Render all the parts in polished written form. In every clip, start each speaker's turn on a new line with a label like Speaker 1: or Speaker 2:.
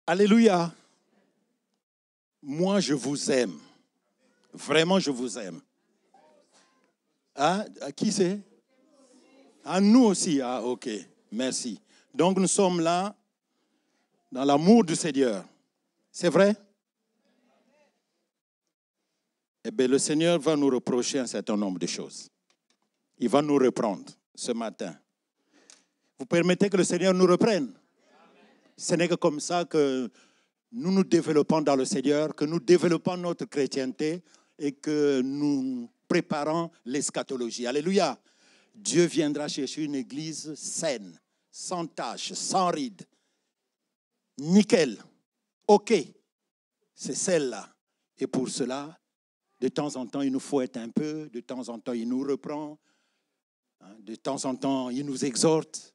Speaker 1: Alléluia. Moi, je vous aime. Vraiment, je vous aime. Ah, à qui c'est? À nous aussi. Ah, ok. Merci. Donc, nous sommes là dans l'amour du Seigneur. C'est vrai? Eh bien, le Seigneur va nous reprocher un certain nombre de choses. Il va nous reprendre ce matin. Vous permettez que le Seigneur nous reprenne? Ce n'est que comme ça que nous nous développons dans le Seigneur, que nous développons notre chrétienté et que nous préparons l'eschatologie. Alléluia. Dieu viendra chercher une église saine, sans tache, sans ride. Nickel. OK. C'est celle-là. Et pour cela, de temps en temps, il nous fouette un peu. De temps en temps, il nous reprend. De temps en temps, il nous exhorte.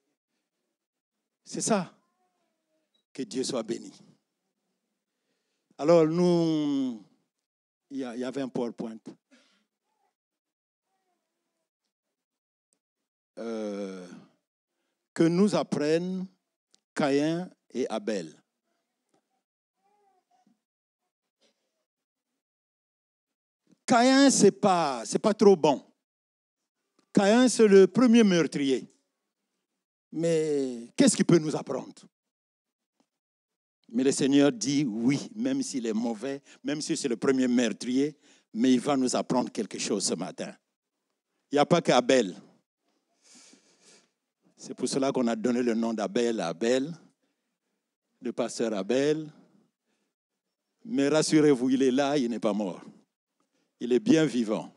Speaker 1: C'est ça. Que Dieu soit béni. Alors, nous, il y avait un PowerPoint. Que nous apprennent Caïn et Abel. Caïn, c'est pas trop bon. Caïn, c'est le premier meurtrier. Mais qu'est-ce qu'il peut nous apprendre? Mais le Seigneur dit oui, même s'il est mauvais, même si c'est le premier meurtrier, mais il va nous apprendre quelque chose ce matin. Il n'y a pas qu'Abel. C'est pour cela qu'on a donné le nom d'Abel à Abel, le pasteur Abel. Mais rassurez-vous, il est là, il n'est pas mort. Il est bien vivant.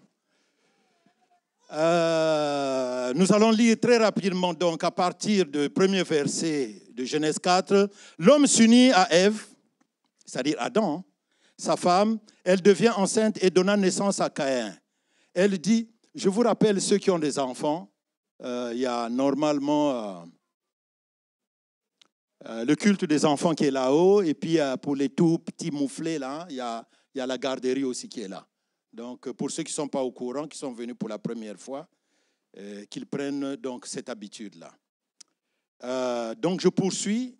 Speaker 1: Nous allons lire très rapidement, donc, à partir du premier verset de Genèse 4. L'homme s'unit à Ève, c'est-à-dire Adam, sa femme. Elle devient enceinte et donna naissance à Caïn. Elle dit, je vous rappelle ceux qui ont des enfants, il y a normalement le culte des enfants qui est là-haut, et puis pour les tout petits mouflés, là, il y a la garderie aussi qui est là. Donc, pour ceux qui ne sont pas au courant, qui sont venus pour la première fois, qu'ils prennent donc cette habitude-là. Donc, je poursuis,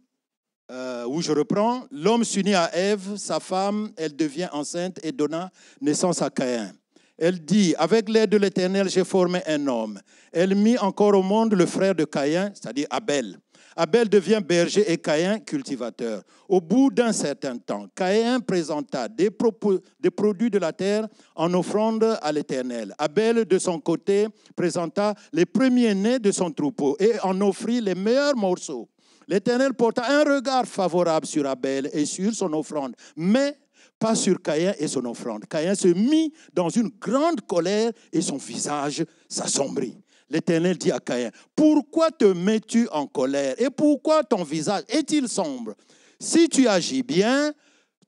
Speaker 1: où je reprends. L'homme s'unit à Ève, sa femme, elle devient enceinte et donna naissance à Caïn. Elle dit, avec l'aide de l'Éternel, j'ai formé un homme. Elle mit encore au monde le frère de Caïn, c'est-à-dire Abel. Abel devient berger et Caïn cultivateur. Au bout d'un certain temps, Caïn présenta des produits de la terre en offrande à l'Éternel. Abel, de son côté, présenta les premiers-nés de son troupeau et en offrit les meilleurs morceaux. L'Éternel porta un regard favorable sur Abel et sur son offrande, mais pas sur Caïn et son offrande. Caïn se mit dans une grande colère et son visage s'assombrit. L'Éternel dit à Caïn, pourquoi te mets-tu en colère et pourquoi ton visage est-il sombre? Si tu agis bien,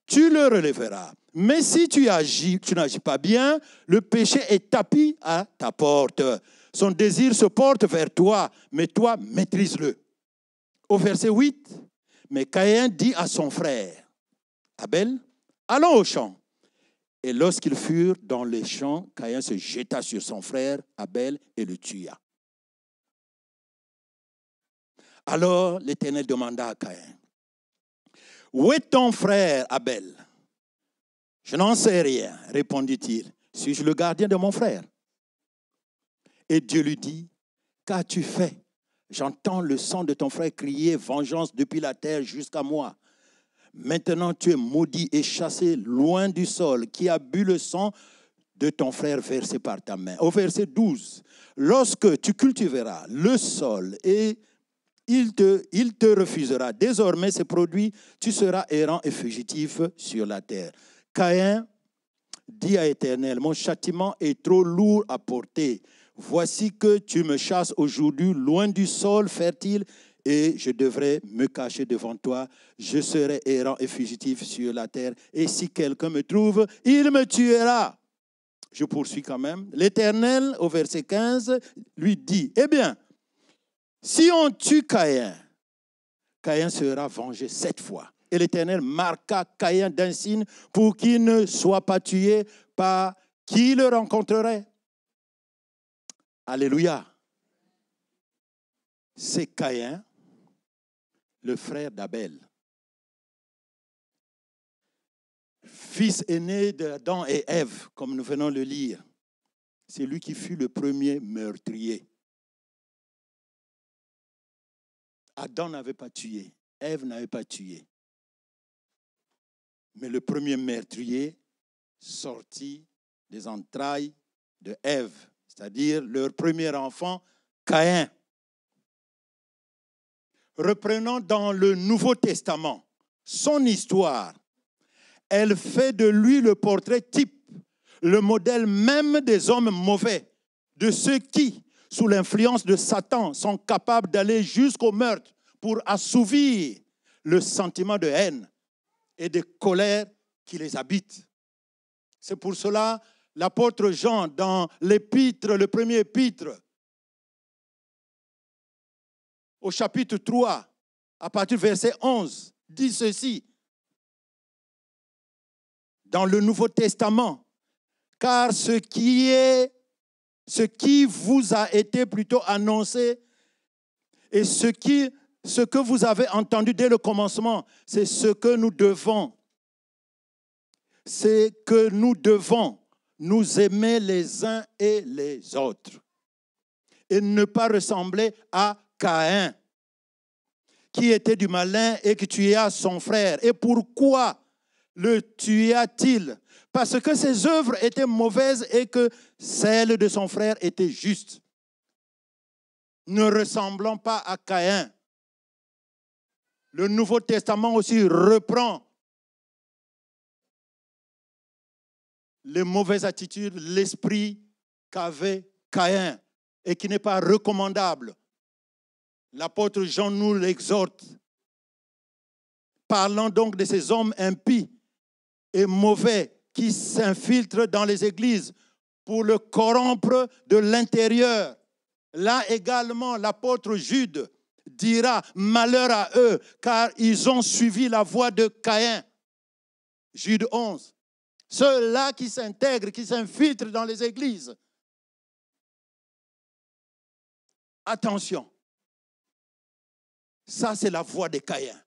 Speaker 1: tu le relèveras. Mais si tu n'agis pas bien, le péché est tapis à ta porte. Son désir se porte vers toi, mais toi, maîtrise-le. Au verset 8, mais Caïn dit à son frère, Abel, allons au champ. Et lorsqu'ils furent dans les champs, Caïn se jeta sur son frère Abel et le tua. Alors l'Éternel demanda à Caïn, où est ton frère Abel? Je n'en sais rien, répondit-il. Suis-je le gardien de mon frère? Et Dieu lui dit, qu'as-tu fait? J'entends le sang de ton frère crier vengeance depuis la terre jusqu'à moi. Maintenant, tu es maudit et chassé loin du sol qui a bu le sang de ton frère versé par ta main. Au verset 12, lorsque tu cultiveras le sol et il te refusera. Désormais, ces produits, tu seras errant et fugitif sur la terre. Caïn dit à l'Éternel, mon châtiment est trop lourd à porter. Voici que tu me chasses aujourd'hui loin du sol fertile et je devrais me cacher devant toi. Je serai errant et fugitif sur la terre. Et si quelqu'un me trouve, il me tuera. Je poursuis quand même. L'Éternel, au verset 15, lui dit, eh bien, si on tue Caïn, Caïn sera vengé 7 fois. Et l'Éternel marqua Caïn d'un signe pour qu'il ne soit pas tué par qui le rencontrerait. Alléluia. C'est Caïn, le frère d'Abel. fils aîné d'Adam et Ève, comme nous venons de le lire. C'est lui qui fut le premier meurtrier. Adam n'avait pas tué, Ève n'avait pas tué. Mais le premier meurtrier sortit des entrailles de Ève, c'est-à-dire leur premier enfant, Caïn. Reprenons dans le Nouveau Testament son histoire. Elle fait de lui le portrait type, le modèle même des hommes mauvais, de ceux qui, sous l'influence de Satan, sont capables d'aller jusqu'au meurtre pour assouvir le sentiment de haine et de colère qui les habite. C'est pour cela l'apôtre Jean, dans l'épître, le premier épître, au chapitre 3, à partir du verset 11, dit ceci. Dans le Nouveau Testament, car ce qui vous a été plutôt annoncé et ce que vous avez entendu dès le commencement, c'est ce que nous devons. C'est que nous devons nous aimer les uns et les autres et ne pas ressembler à Caïn, qui était du malin et qui tua son frère. Et pourquoi le tua-t-il? Parce que ses œuvres étaient mauvaises et que celles de son frère étaient justes. Ne ressemblant pas à Caïn. Le Nouveau Testament aussi reprend les mauvaises attitudes, l'esprit qu'avait Caïn et qui n'est pas recommandable. L'apôtre Jean nous l'exhorte. Parlant donc de ces hommes impies et mauvais qui s'infiltrent dans les églises pour le corrompre de l'intérieur. Là également, l'apôtre Jude dira « Malheur à eux, car ils ont suivi la voie de Caïn. » Jude 11. Ceux-là qui s'intègrent, qui s'infiltrent dans les églises. Attention. Ça, c'est la voie de Caïn.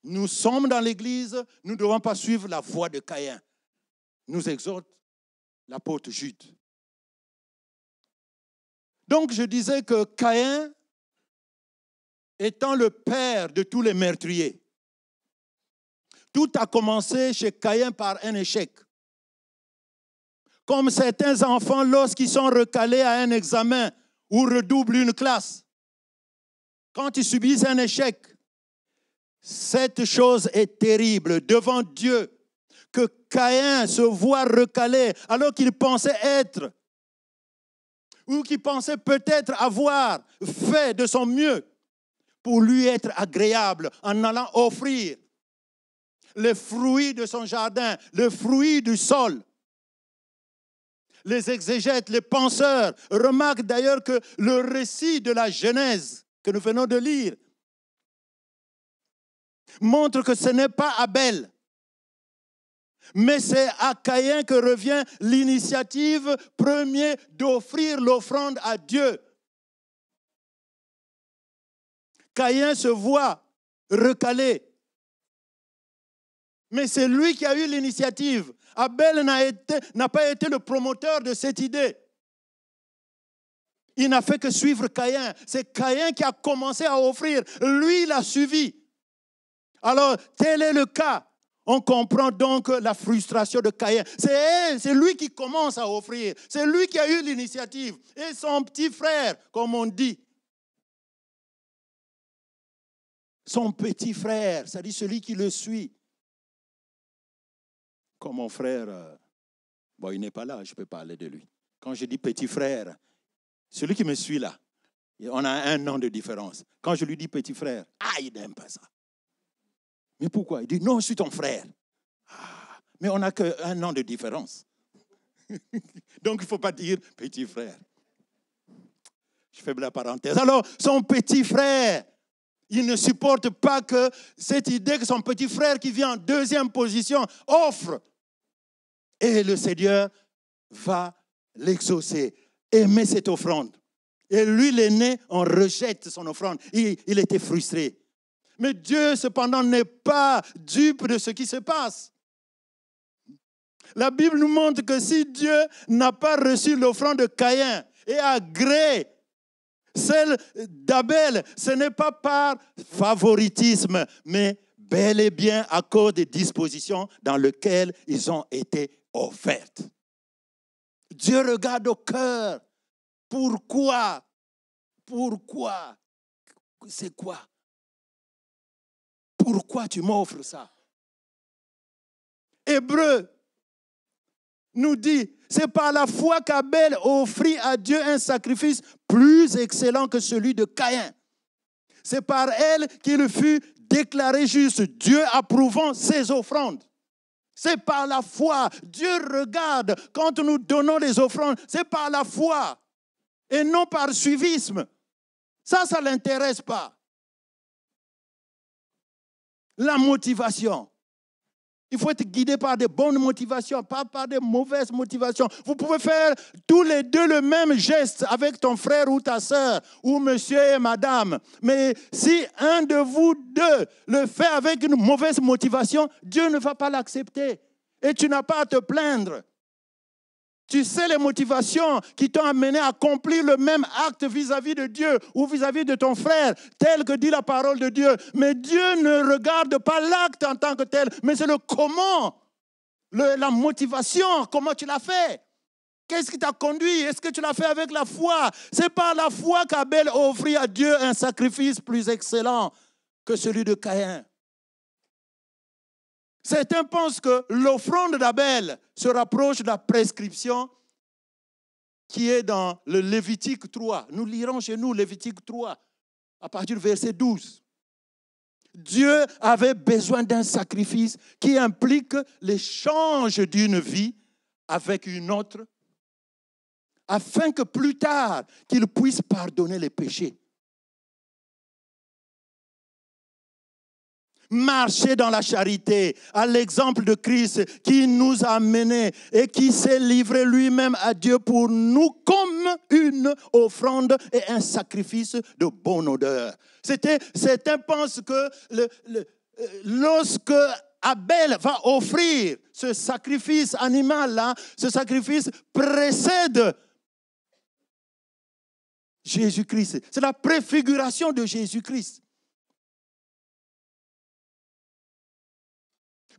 Speaker 1: Nous sommes dans l'église, nous ne devons pas suivre la voie de Caïn. Nous exhorte l'apôtre Jude. Donc, je disais que Caïn, étant le père de tous les meurtriers, tout a commencé chez Caïn par un échec. Comme certains enfants, lorsqu'ils sont recalés à un examen ou redoublent une classe, quand ils subissent un échec, cette chose est terrible devant Dieu, que Caïn se voit recalé alors qu'il pensait être, ou qu'il pensait peut-être avoir fait de son mieux pour lui être agréable en allant offrir les fruits de son jardin, les fruits du sol. Les exégètes, les penseurs remarquent d'ailleurs que le récit de la Genèse que nous venons de lire montre que ce n'est pas Abel, mais c'est à Caïn que revient l'initiative première d'offrir l'offrande à Dieu. Caïn se voit recalé, mais c'est lui qui a eu l'initiative. Abel n'a pas été le promoteur de cette idée. Il n'a fait que suivre Caïn. C'est Caïn qui a commencé à offrir. Lui, il a suivi. Alors, tel est le cas. On comprend donc la frustration de Caïn. C'est lui qui commence à offrir. C'est lui qui a eu l'initiative. Et son petit frère, comme on dit. Son petit frère, c'est-à-dire celui qui le suit. Comme mon frère, bon, il n'est pas là, je peux parler de lui. Quand je dis petit frère, celui qui me suit là, on a 1 an de différence. Quand je lui dis petit frère, il n'aime pas ça. Mais pourquoi? Il dit, non, je suis ton frère. Mais on n'a qu'1 an de différence. Donc, il ne faut pas dire petit frère. Je fais la parenthèse. Alors, son petit frère, il ne supporte pas que cette idée que son petit frère qui vient en 2e position offre. Et le Seigneur va l'exaucer. Aimer cette offrande. Et lui, l'aîné, on rejette son offrande. Il était frustré. Mais Dieu, cependant, n'est pas dupe de ce qui se passe. La Bible nous montre que si Dieu n'a pas reçu l'offrande de Caïn et agréé celle d'Abel, ce n'est pas par favoritisme, mais bel et bien à cause des dispositions dans lesquelles ils ont été offertes. Dieu regarde au cœur. Pourquoi? Pourquoi? C'est quoi? Pourquoi tu m'offres ça? Hébreu nous dit, c'est par la foi qu'Abel offrit à Dieu un sacrifice plus excellent que celui de Caïn. C'est par elle qu'il fut déclaré juste, Dieu approuvant ses offrandes. C'est par la foi. Dieu regarde quand nous donnons les offrandes, c'est par la foi et non par suivisme. Ça ne l'intéresse pas. La motivation. Il faut être guidé par des bonnes motivations, pas par des mauvaises motivations. Vous pouvez faire tous les deux le même geste avec ton frère ou ta sœur, ou monsieur et madame. Mais si un de vous deux le fait avec une mauvaise motivation, Dieu ne va pas l'accepter. Et tu n'as pas à te plaindre. Tu sais les motivations qui t'ont amené à accomplir le même acte vis-à-vis de Dieu ou vis-à-vis de ton frère, tel que dit la parole de Dieu. Mais Dieu ne regarde pas l'acte en tant que tel, mais c'est le comment, la motivation, comment tu l'as fait. Qu'est-ce qui t'a conduit? Est-ce que tu l'as fait avec la foi? C'est par la foi qu'Abel a offert à Dieu un sacrifice plus excellent que celui de Caïn. Certains pensent que l'offrande d'Abel se rapproche de la prescription qui est dans le Lévitique 3. Nous lirons chez nous Lévitique 3, à partir du verset 12. Dieu avait besoin d'un sacrifice qui implique l'échange d'une vie avec une autre, afin que plus tard, qu'il puisse pardonner les péchés. Marcher dans la charité, à l'exemple de Christ qui nous a menés et qui s'est livré lui-même à Dieu pour nous comme une offrande et un sacrifice de bonne odeur. Certains pensent que lorsque Abel va offrir ce sacrifice animal-là, ce sacrifice précède Jésus-Christ. C'est la préfiguration de Jésus-Christ.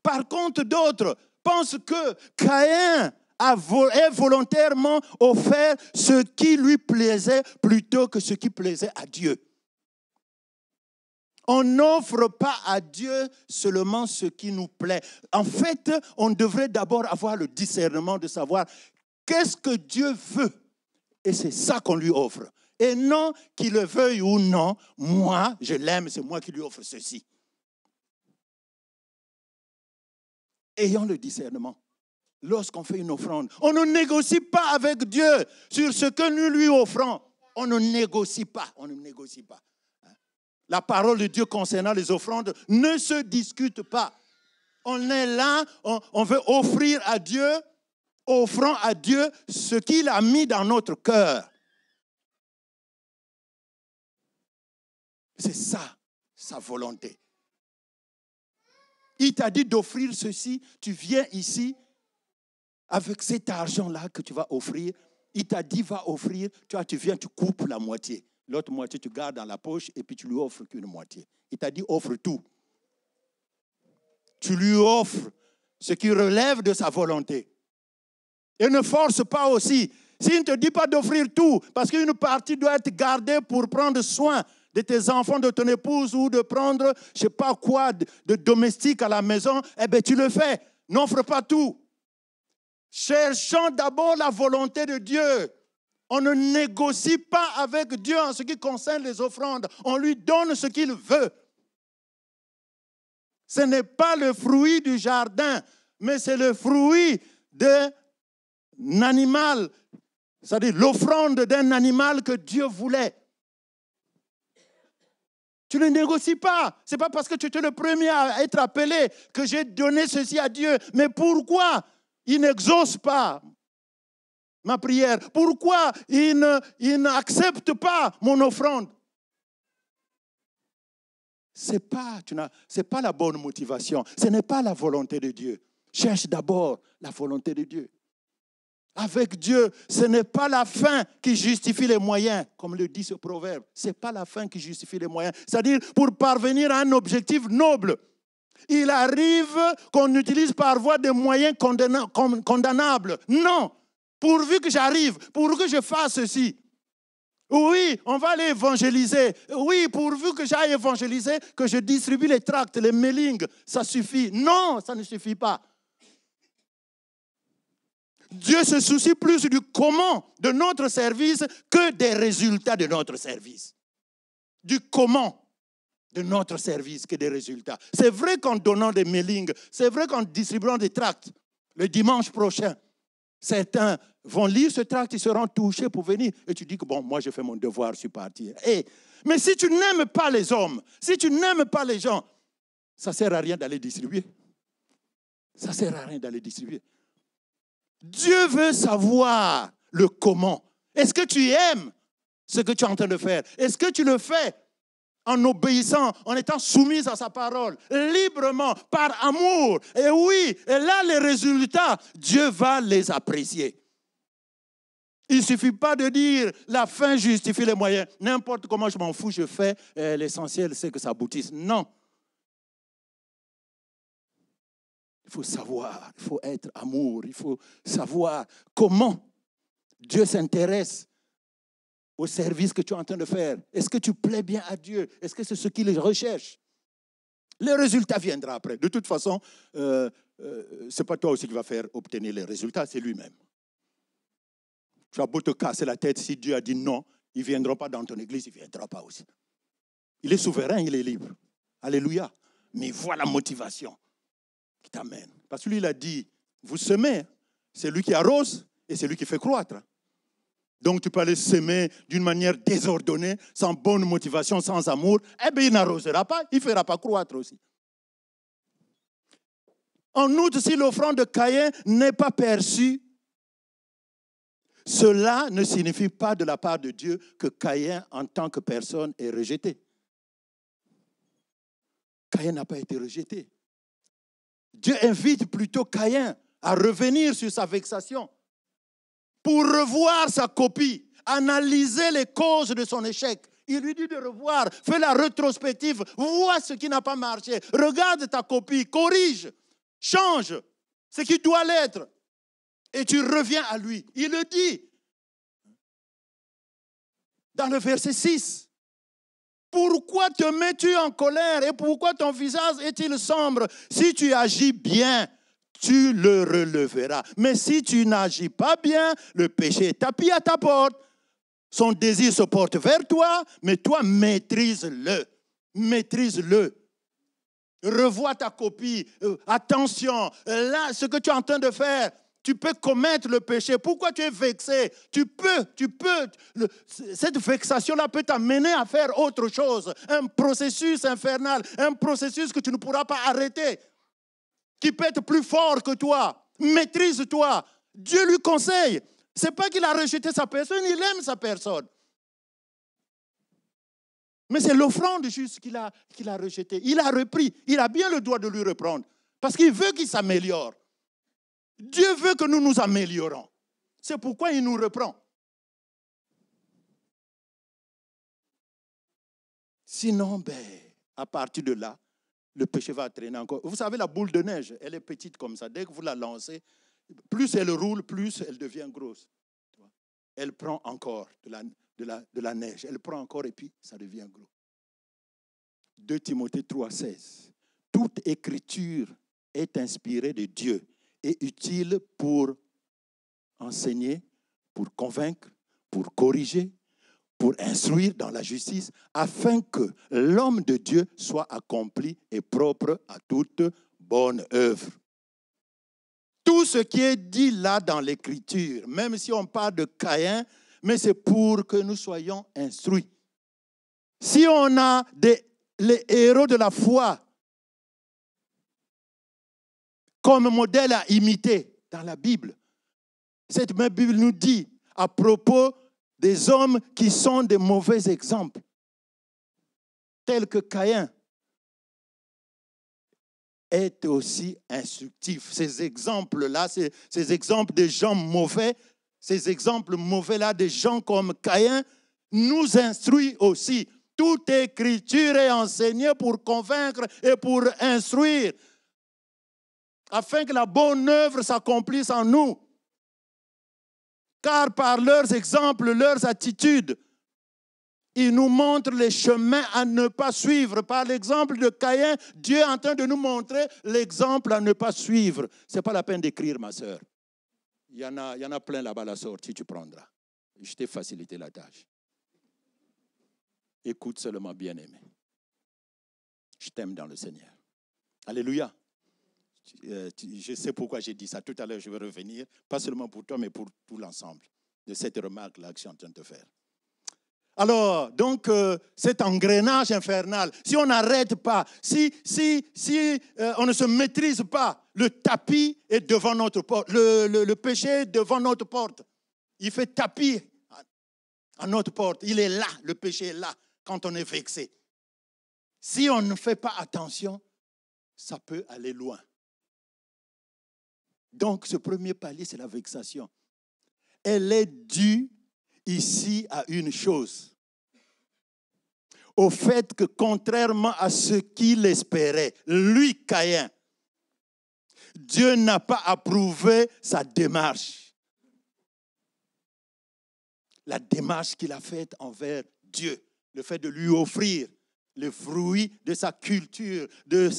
Speaker 1: Par contre, d'autres pensent que Caïn a volontairement offert ce qui lui plaisait plutôt que ce qui plaisait à Dieu. On n'offre pas à Dieu seulement ce qui nous plaît. En fait, on devrait d'abord avoir le discernement de savoir qu'est-ce que Dieu veut. Et c'est ça qu'on lui offre. Et non qu'il le veuille ou non, moi, je l'aime, c'est moi qui lui offre ceci. Ayons le discernement. Lorsqu'on fait une offrande, on ne négocie pas avec Dieu sur ce que nous lui offrons. On ne négocie pas. On ne négocie pas. La parole de Dieu concernant les offrandes ne se discute pas. On est là, on veut offrir à Dieu, offrant à Dieu ce qu'il a mis dans notre cœur. C'est ça, sa volonté. Il t'a dit d'offrir ceci, tu viens ici avec cet argent-là que tu vas offrir. Il t'a dit va offrir, tu viens, tu coupes la moitié. L'autre moitié, tu gardes dans la poche et puis tu lui offres qu'une moitié. Il t'a dit offre tout. Tu lui offres ce qui relève de sa volonté. Et ne force pas aussi. S'il ne te dit pas d'offrir tout, parce qu'une partie doit être gardée pour prendre soin de tes enfants, de ton épouse, ou de prendre, je ne sais pas quoi, de domestique à la maison, eh bien, tu le fais. N'offre pas tout. Cherchons d'abord la volonté de Dieu. On ne négocie pas avec Dieu en ce qui concerne les offrandes. On lui donne ce qu'il veut. Ce n'est pas le fruit du jardin, mais c'est le fruit d'un animal, c'est-à-dire l'offrande d'un animal que Dieu voulait. Tu ne négocies pas. Ce n'est pas parce que tu étais le premier à être appelé que j'ai donné ceci à Dieu. Mais pourquoi il n'exauce pas ma prière? Pourquoi il n'accepte pas mon offrande? Ce n'est pas la bonne motivation. Ce n'est pas la volonté de Dieu. Cherche d'abord la volonté de Dieu. Avec Dieu, ce n'est pas la fin qui justifie les moyens, comme le dit ce proverbe. Ce n'est pas la fin qui justifie les moyens. C'est-à-dire, pour parvenir à un objectif noble, il arrive qu'on utilise parfois des moyens condamnables. Non, pourvu que j'arrive, pourvu que je fasse ceci. Oui, on va aller évangéliser. Oui, pourvu que j'aille évangéliser, que je distribue les tracts, les mailings, ça suffit. Non, ça ne suffit pas. Dieu se soucie plus du comment de notre service que des résultats de notre service. Du comment de notre service que des résultats. C'est vrai qu'en donnant des mailings, c'est vrai qu'en distribuant des tracts, le dimanche prochain, certains vont lire ce tract, ils seront touchés pour venir. Et tu dis que bon, moi je fais mon devoir, je suis parti. Mais si tu n'aimes pas les hommes, si tu n'aimes pas les gens, ça ne sert à rien d'aller distribuer. Ça ne sert à rien d'aller distribuer. Dieu veut savoir le comment. Est-ce que tu aimes ce que tu es en train de faire? Est-ce que tu le fais en obéissant, en étant soumis à sa parole, librement, par amour? Et oui, et là, les résultats, Dieu va les apprécier. Il ne suffit pas de dire la fin justifie les moyens. N'importe comment, je m'en fous, je fais. L'essentiel, c'est que ça aboutisse. Non. Il faut savoir, il faut être amour, il faut savoir comment Dieu s'intéresse au service que tu es en train de faire. Est-ce que tu plais bien à Dieu? Est-ce que c'est ce qu'il recherche? Le résultat viendra après. De toute façon, ce n'est pas toi aussi qui va faire obtenir les résultats, c'est lui-même. Tu as beau te casser la tête, si Dieu a dit non, ils ne viendront pas dans ton église, il ne viendra pas aussi. Il est souverain, il est libre. Alléluia. Mais voilà la motivation qui t'amène. Parce que lui, il a dit, vous semez, c'est lui qui arrose et c'est lui qui fait croître. Donc, tu peux aller semer d'une manière désordonnée, sans bonne motivation, sans amour. Eh bien, il n'arrosera pas, il ne fera pas croître aussi. En outre, si l'offrande de Caïn n'est pas perçue, cela ne signifie pas de la part de Dieu que Caïn, en tant que personne, est rejeté. Caïn n'a pas été rejeté. Dieu invite plutôt Caïn à revenir sur sa vexation pour revoir sa copie, analyser les causes de son échec. Il lui dit de revoir, fais la rétrospective, vois ce qui n'a pas marché, regarde ta copie, corrige, change ce qui doit l'être. Et tu reviens à lui. Il le dit dans le verset 6. Pourquoi te mets-tu en colère et pourquoi ton visage est-il sombre? Si tu agis bien, tu le releveras. Mais si tu n'agis pas bien, le péché est tapis à ta porte. Son désir se porte vers toi, mais toi, maîtrise-le. Maîtrise-le. Revois ta copie. Attention, là, ce que tu es en train de faire, tu peux commettre le péché. Pourquoi tu es vexé? Tu peux. Cette vexation-là peut t'amener à faire autre chose. Un processus infernal, un processus que tu ne pourras pas arrêter, qui peut être plus fort que toi. Maîtrise-toi. Dieu lui conseille. Ce n'est pas qu'il a rejeté sa personne, il aime sa personne. Mais c'est l'offrande juste qu'il a rejetée. Il a repris. Il a bien le droit de lui reprendre. Parce qu'il veut qu'il s'améliore. Dieu veut que nous nous améliorons. C'est pourquoi il nous reprend. Sinon, à partir de là, le péché va traîner encore. Vous savez, la boule de neige, elle est petite comme ça. Dès que vous la lancez, plus elle roule, plus elle devient grosse. Elle prend encore de la neige. Elle prend encore et puis ça devient gros. 2 Timothée 3,16. Toute écriture est inspirée de Dieu et utile pour enseigner, pour convaincre, pour corriger, pour instruire dans la justice, afin que l'homme de Dieu soit accompli et propre à toute bonne œuvre. Tout ce qui est dit là dans l'Écriture, même si on parle de Caïn, mais c'est pour que nous soyons instruits. Si on a les héros de la foi comme modèle à imiter dans la Bible, cette même Bible nous dit à propos des hommes qui sont des mauvais exemples, tels que Caïn. est aussi instructif. Ces exemples-là, ces exemples de gens mauvais, ces exemples mauvais-là de gens comme Caïn, nous instruisent aussi. Toute écriture est enseignée pour convaincre et pour instruire, afin que la bonne œuvre s'accomplisse en nous. Car par leurs exemples, leurs attitudes, ils nous montrent les chemins à ne pas suivre. Par l'exemple de Caïn, Dieu est en train de nous montrer l'exemple à ne pas suivre. Ce n'est pas la peine d'écrire, ma sœur. Il y en a plein là-bas à la sortie, tu prendras. Je t'ai facilité la tâche. Écoute seulement, bien-aimé. Je t'aime dans le Seigneur. Alléluia. Je sais pourquoi j'ai dit ça. Tout à l'heure, je vais revenir, pas seulement pour toi, mais pour tout l'ensemble de cette remarque-là que je suis en train de te faire. Alors, donc, cet engrenage infernal, si on n'arrête pas, si on ne se maîtrise pas, le tapis est devant notre porte, le péché est devant notre porte. Il fait tapis à notre porte. Il est là, le péché est là, quand on est vexé. Si on ne fait pas attention, ça peut aller loin. Donc, ce premier palier, c'est la vexation. Elle est due ici à une chose. Au fait que, contrairement à ce qu'il espérait, lui, Caïn, Dieu n'a pas approuvé sa démarche. La démarche qu'il a faite envers Dieu, le fait de lui offrir le fruit de sa culture, de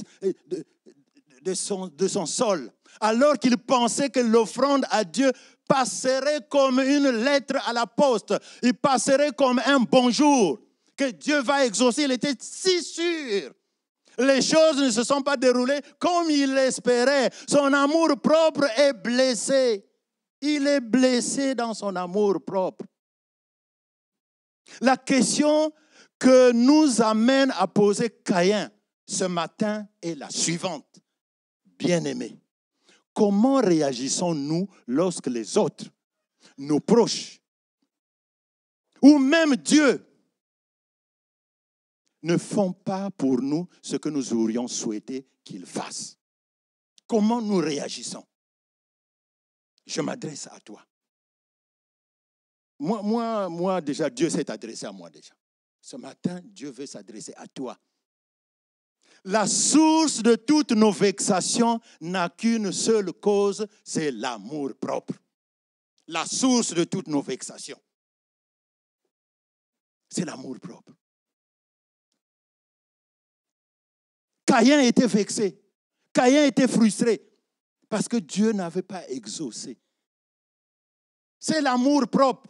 Speaker 1: son sol, alors qu'il pensait que l'offrande à Dieu passerait comme une lettre à la poste, il passerait comme un bonjour, que Dieu va exaucer. Il était si sûr. Les choses ne se sont pas déroulées comme il l'espérait. Son amour propre est blessé. Il est blessé dans son amour propre. La question que nous amène à poser Caïn ce matin est la suivante. Bien-aimés, comment réagissons-nous lorsque les autres, nos proches, ou même Dieu, ne font pas pour nous ce que nous aurions souhaité qu'ils fassent? Comment nous réagissons? Je m'adresse à toi. Moi, déjà, Dieu s'est adressé à moi déjà. Ce matin, Dieu veut s'adresser à toi. La source de toutes nos vexations n'a qu'une seule cause, c'est l'amour propre. La source de toutes nos vexations, c'est l'amour propre. Caïn était vexé. Caïn était frustré parce que Dieu n'avait pas exaucé. C'est l'amour propre.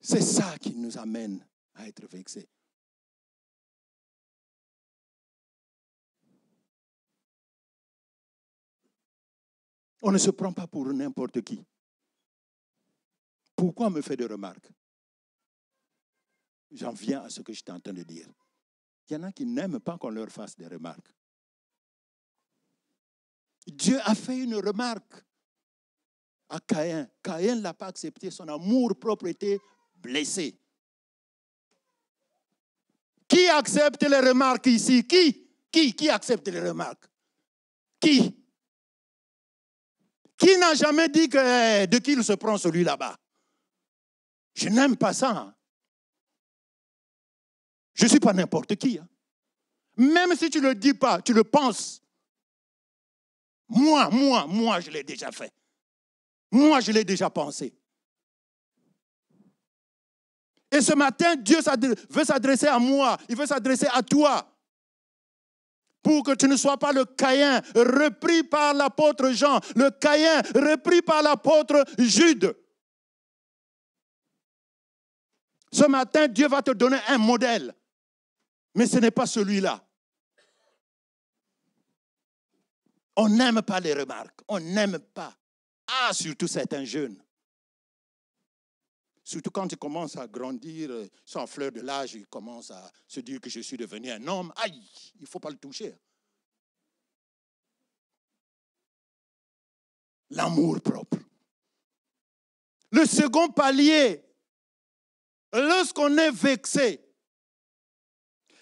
Speaker 1: C'est ça qui nous amène à être vexés. On ne se prend pas pour n'importe qui. Pourquoi on me fait des remarques? J'en viens à ce que j'étais en train de dire. Il y en a qui n'aiment pas qu'on leur fasse des remarques. Dieu a fait une remarque à Caïn. Caïn ne l'a pas accepté. Son amour propre était blessé. Qui accepte les remarques ici? Qui accepte les remarques? Qui n'a jamais dit que de qui il se prend celui là-bas? Je n'aime pas ça. Je ne suis pas n'importe qui. Même si tu ne le dis pas, tu le penses. Moi, je l'ai déjà fait. Moi, je l'ai déjà pensé. Et ce matin, Dieu veut s'adresser à moi. Il veut s'adresser à toi. Pour que tu ne sois pas le Caïn repris par l'apôtre Jean, le Caïn repris par l'apôtre Jude. Ce matin, Dieu va te donner un modèle. Mais ce n'est pas celui-là. On n'aime pas les remarques. On n'aime pas. Surtout certains jeunes. Surtout quand ils commencent à grandir, sont en fleur de l'âge, ils commencent à se dire que je suis devenu un homme. Aïe, il ne faut pas le toucher. L'amour propre. Le second palier, lorsqu'on est vexé,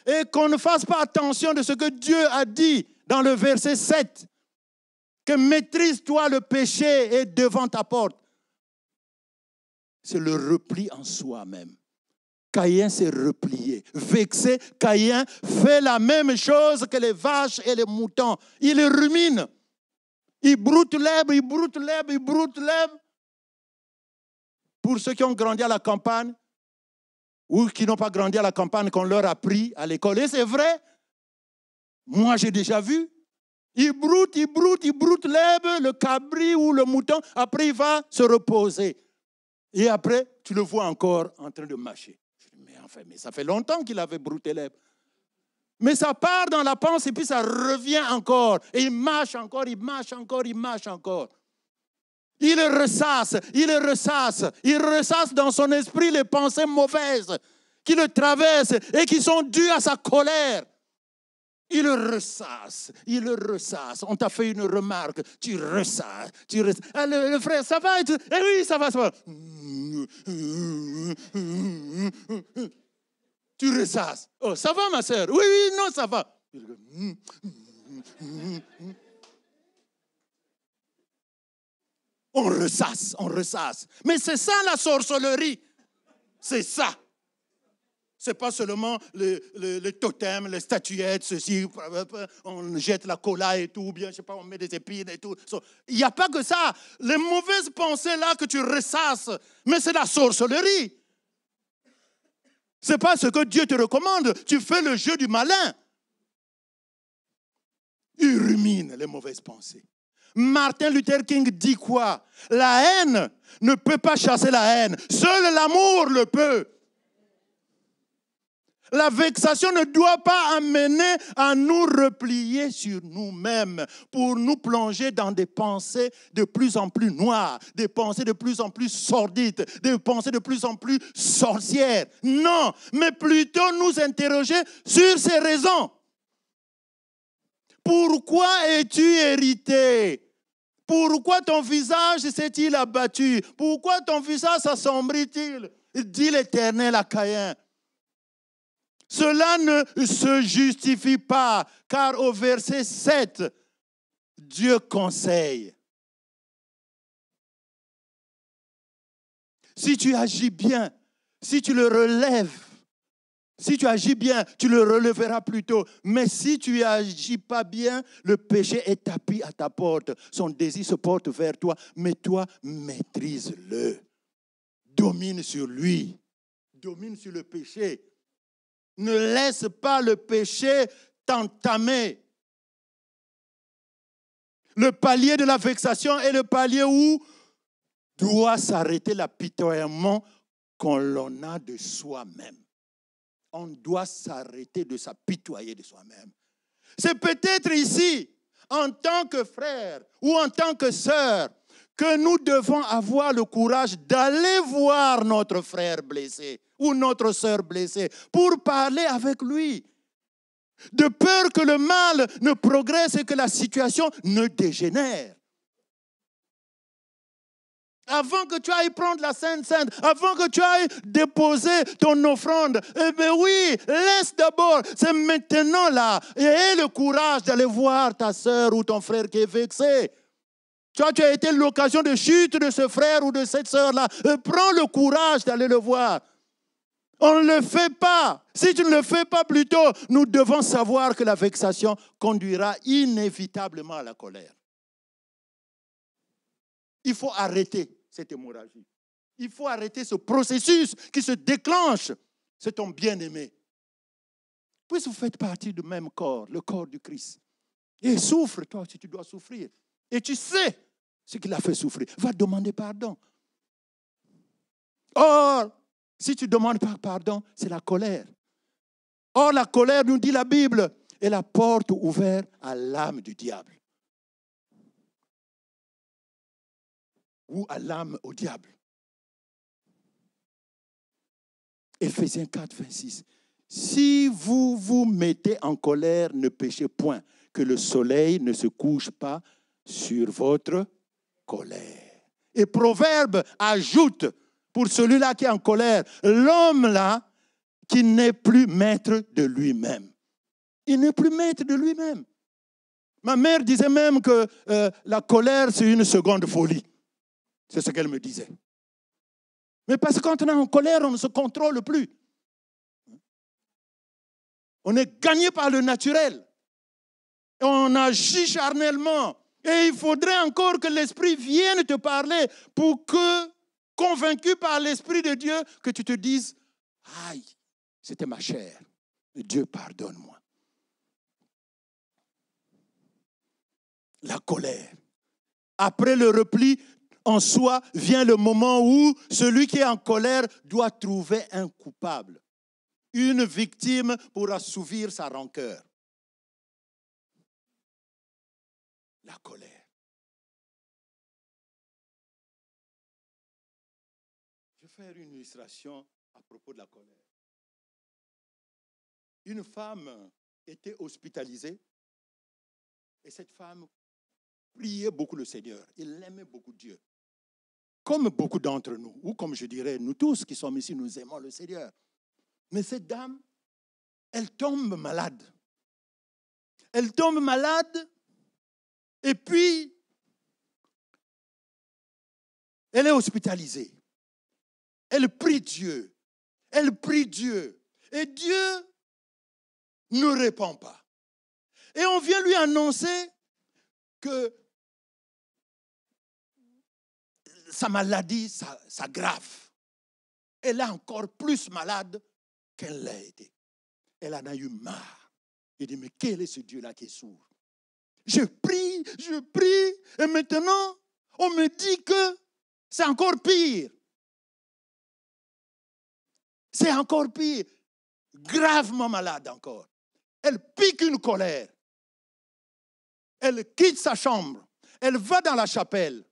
Speaker 1: et qu'on ne fasse pas attention de ce que Dieu a dit dans le verset 7, que maîtrise-toi le péché est devant ta porte. C'est le repli en soi-même. Caïn s'est replié. Vexé, Caïn fait la même chose que les vaches et les moutons. Il rumine. Il broute l'herbe, il broute l'herbe, il broute l'herbe. Pour ceux qui ont grandi à la campagne, ou qui n'ont pas grandi à la campagne, qu'on leur a appris à l'école. Et c'est vrai, moi j'ai déjà vu. Il broute l'herbe, le cabri ou le mouton. Après, il va se reposer. Et après, tu le vois encore en train de mâcher. Mais ça fait longtemps qu'il avait brouté l'herbe. Mais ça part dans la panse et puis ça revient encore. Et il mâche encore, il mâche encore, il mâche encore. Il ressasse dans son esprit les pensées mauvaises qui le traversent et qui sont dues à sa colère. Il ressasse. On t'a fait une remarque, tu ressasses. Ah, le frère, ça va? Eh oui, ça va. Tu ressasses. Oh, ça va, ma sœur? Oui, non, ça va. On ressasse. Mais c'est ça la sorcellerie. C'est ça. C'est pas seulement les totems, les statuettes, ceci, on jette la cola et tout, ou bien, je sais pas, on met des épines et tout. Il n'y a pas que ça. Les mauvaises pensées là que tu ressasses, mais c'est la sorcellerie. C'est pas ce que Dieu te recommande. Tu fais le jeu du malin. Il rumine les mauvaises pensées. Martin Luther King dit quoi? La haine ne peut pas chasser la haine. Seul l'amour le peut. La vexation ne doit pas amener à nous replier sur nous-mêmes pour nous plonger dans des pensées de plus en plus noires, des pensées de plus en plus sordides, des pensées de plus en plus sorcières. Non, mais plutôt nous interroger sur ces raisons. Pourquoi es-tu irrité? Pourquoi ton visage s'est-il abattu? Pourquoi ton visage s'assombrit-il? Dit l'Éternel à Caïn. Cela ne se justifie pas, car au verset 7, Dieu conseille. Si tu agis bien, si tu le relèves, si tu agis bien, tu le releveras plus tôt. Mais si tu n'agis pas bien, le péché est tapis à ta porte. Son désir se porte vers toi, mais toi, maîtrise-le. Domine sur lui. Domine sur le péché. Ne laisse pas le péché t'entamer. Le palier de la vexation est le palier où doit s'arrêter l'apitoiement qu'on a de soi-même. On doit s'arrêter de s'apitoyer de soi-même. C'est peut-être ici, en tant que frère ou en tant que sœur, que nous devons avoir le courage d'aller voir notre frère blessé ou notre sœur blessée pour parler avec lui. De peur que le mal ne progresse et que la situation ne dégénère. Avant que tu ailles prendre la Sainte Sainte, avant que tu ailles déposer ton offrande, eh bien oui, laisse d'abord, c'est maintenant là, et aie le courage d'aller voir ta sœur ou ton frère qui est vexé. Tu as été l'occasion de chute de ce frère ou de cette sœur-là. Prends le courage d'aller le voir. On ne le fait pas. Si tu ne le fais pas plus tôt, nous devons savoir que la vexation conduira inévitablement à la colère. Il faut arrêter cette hémorragie. Il faut arrêter ce processus qui se déclenche. C'est ton bien-aimé. Puisque vous faites partie du même corps, le corps du Christ. Et souffre, toi aussi tu dois souffrir. Et tu sais ce qu'il a fait souffrir. Va demander pardon. Or, si tu ne demandes pas pardon, c'est la colère. Or, la colère, nous dit la Bible, est la porte ouverte à l'âme du diable. Ou à l'âme au diable. Éphésiens 4, 26. Si vous vous mettez en colère, ne péchez point, que le soleil ne se couche pas sur votre colère. Et Proverbe ajoute, pour celui-là qui est en colère, l'homme là, qui n'est plus maître de lui-même. Il n'est plus maître de lui-même. Ma mère disait même que la colère, c'est une seconde folie. C'est ce qu'elle me disait. Mais parce que quand on est en colère, on ne se contrôle plus. On est gagné par le naturel. Et on agit charnellement. Et il faudrait encore que l'Esprit vienne te parler pour que, convaincu par l'Esprit de Dieu, que tu te dises, aïe, c'était ma chair. Dieu, pardonne-moi. La colère. Après le repli en soi, vient le moment où celui qui est en colère doit trouver un coupable, une victime pour assouvir sa rancœur. La colère. Je vais faire une illustration à propos de la colère. Une femme était hospitalisée et cette femme priait beaucoup le Seigneur. Elle aimait beaucoup Dieu. Comme beaucoup d'entre nous, ou comme je dirais, nous tous qui sommes ici, nous aimons le Seigneur. Mais cette dame, elle tombe malade. Elle tombe malade et puis elle est hospitalisée. Elle prie Dieu. Elle prie Dieu. Et Dieu ne répond pas. Et on vient lui annoncer que sa maladie s'aggrave. Elle est encore plus malade qu'elle l'a été. Elle en a eu marre. Elle dit, mais quel est ce Dieu-là qui est sourd? Je prie, et maintenant, on me dit que c'est encore pire. C'est encore pire. Gravement malade encore. Elle pique une colère. Elle quitte sa chambre. Elle va dans la chapelle.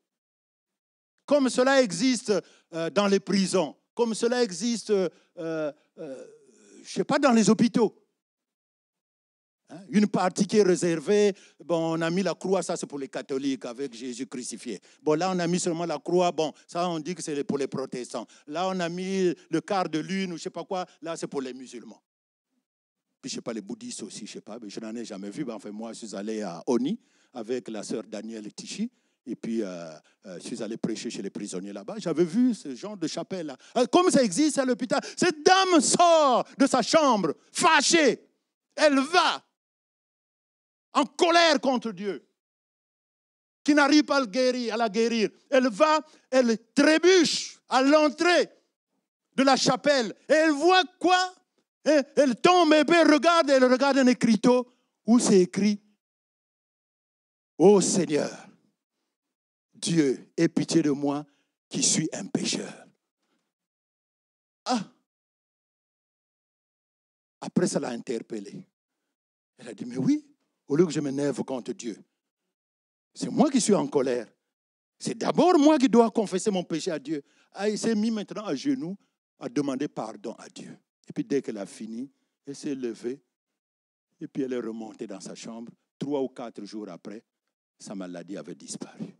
Speaker 1: Comme cela existe dans les prisons. Comme cela existe, je ne sais pas, dans les hôpitaux. Une partie qui est réservée, bon, on a mis la croix, ça c'est pour les catholiques avec Jésus crucifié. Bon, là on a mis seulement la croix, bon, ça on dit que c'est pour les protestants. Là on a mis le quart de lune ou je ne sais pas quoi, là c'est pour les musulmans. Puis je ne sais pas, les bouddhistes aussi, je ne sais pas, mais je n'en ai jamais vu. Enfin, moi je suis allé à Oni avec la sœur Danielle Tichy. Et puis, je suis allé prêcher chez les prisonniers là-bas. J'avais vu ce genre de chapelle-là. Comme ça existe à l'hôpital, cette dame sort de sa chambre, fâchée. Elle va en colère contre Dieu, qui n'arrive pas à la guérir. Elle va, elle trébuche à l'entrée de la chapelle. Et elle voit quoi? Et elle tombe et puis elle regarde un écriteau où c'est écrit « Ô Seigneur, Dieu, aie pitié de moi qui suis un pécheur. » Ah! Après, ça l'a interpellée. Elle a dit, mais oui, au lieu que je m'énerve contre Dieu, c'est moi qui suis en colère. C'est d'abord moi qui dois confesser mon péché à Dieu. Ah, elle s'est mise maintenant à genoux à demander pardon à Dieu. Et puis dès qu'elle a fini, elle s'est levée et puis elle est remontée dans sa chambre. 3 ou 4 jours après, sa maladie avait disparu.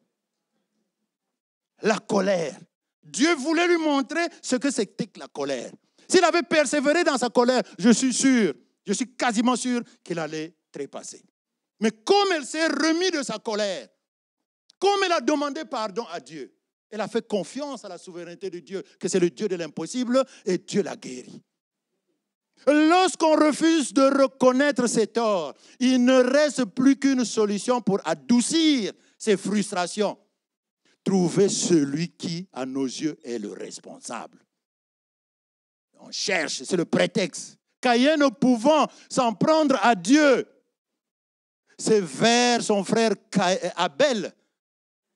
Speaker 1: La colère. Dieu voulait lui montrer ce que c'était que la colère. S'il avait persévéré dans sa colère, je suis quasiment sûr qu'il allait trépasser. Mais comme elle s'est remise de sa colère, comme elle a demandé pardon à Dieu, elle a fait confiance à la souveraineté de Dieu, que c'est le Dieu de l'impossible, et Dieu l'a guérie. Lorsqu'on refuse de reconnaître ses torts, il ne reste plus qu'une solution pour adoucir ses frustrations. Trouver celui qui, à nos yeux, est le responsable. On cherche, c'est le prétexte. Caïn ne pouvant s'en prendre à Dieu, c'est vers son frère Abel,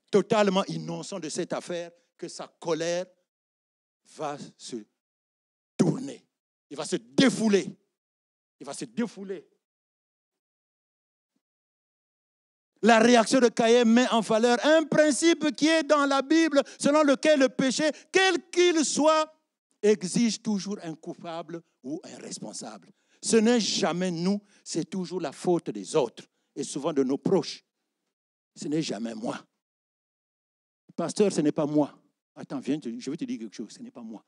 Speaker 1: totalement innocent de cette affaire, que sa colère va se tourner. Il va se défouler. Il va se défouler. La réaction de Caïn met en valeur un principe qui est dans la Bible, selon lequel le péché, quel qu'il soit, exige toujours un coupable ou un responsable. Ce n'est jamais nous, c'est toujours la faute des autres et souvent de nos proches. Ce n'est jamais moi. Pasteur, ce n'est pas moi. Attends, viens, je vais te dire quelque chose. Ce n'est pas moi.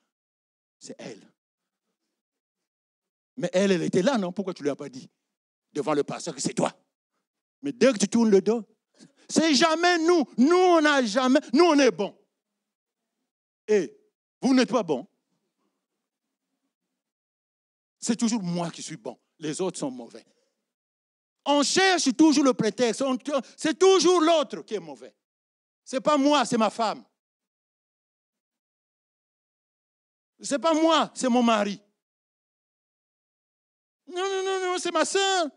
Speaker 1: C'est elle. Mais elle était là, non? Pourquoi tu ne lui as pas dit devant le pasteur que c'est toi? Mais dès que tu tournes le dos, c'est jamais nous. Nous, on n'a jamais. Nous, on est bons. Et vous n'êtes pas bons. C'est toujours moi qui suis bon. Les autres sont mauvais. On cherche toujours le prétexte. C'est toujours l'autre qui est mauvais. Ce n'est pas moi, c'est ma femme. Ce n'est pas moi, c'est mon mari. Non, c'est ma soeur.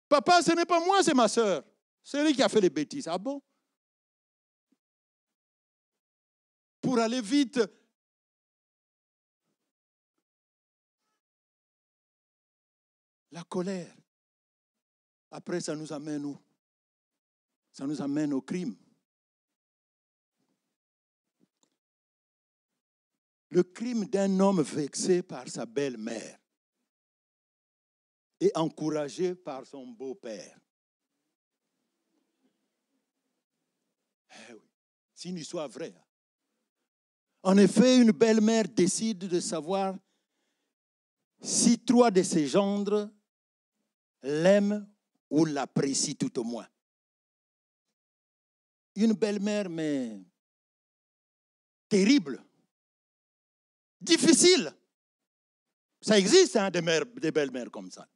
Speaker 1: Papa, ce n'est pas moi, c'est ma soeur. C'est lui qui a fait les bêtises. Ah bon? Pour aller vite, la colère. Après, ça nous amène où? Ça nous amène au crime. Le crime d'un homme vexé par sa belle-mère et encouragé par son beau-père. Eh oui, c'est une histoire vraie. En effet, une belle-mère décide de savoir si 3 de ses gendres l'aiment ou l'apprécient tout au moins. Une belle-mère, mais terrible, difficile. Ça existe, hein, des belles-mères comme ça.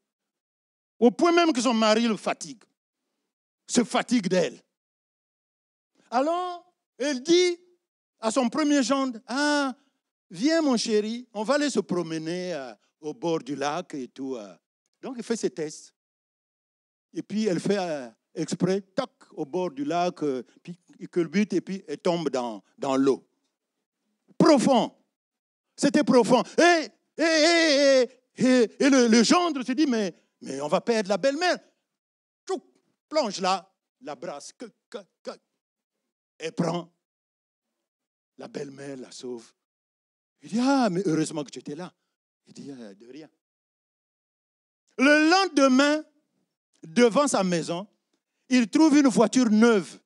Speaker 1: Au point même que son mari le fatigue, se fatigue d'elle. Alors, elle dit à son premier gendre, « Ah, viens mon chéri, on va aller se promener au bord du lac et tout. » Donc, il fait ses tests. Et puis, elle fait exprès, tac, au bord du lac, puis il culbute et puis elle tombe dans l'eau. Profond. C'était profond. Et le gendre se dit, mais on va perdre la belle-mère. Plonge là, la brasse. Elle prend. La belle-mère la sauve. Il dit, ah, mais heureusement que tu étais là. Il dit, de rien. Le lendemain, devant sa maison, il trouve une voiture neuve.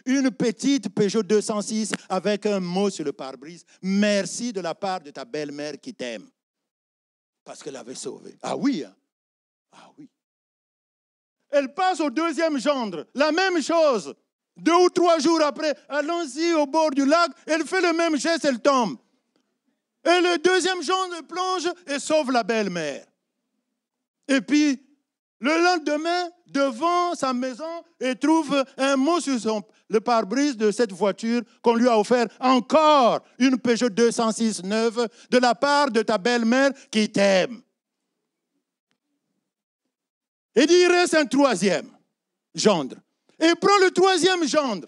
Speaker 1: Une petite Peugeot 206 avec un mot sur le pare-brise. Merci de la part de ta belle-mère qui t'aime. Parce qu'elle l'avait sauvé. Ah oui, hein? Ah oui. Elle passe au deuxième gendre. La même chose. 2 ou 3 jours après, allons-y au bord du lac. Elle fait le même geste, elle tombe. Et le deuxième gendre plonge et sauve la belle-mère. Et puis, le lendemain, devant sa maison, elle trouve un mot sur le pare-brise de cette voiture qu'on lui a offert. Encore une Peugeot 206 neuve de la part de ta belle-mère qui t'aime. Et il reste un 3e gendre. Et il prend le 3e gendre.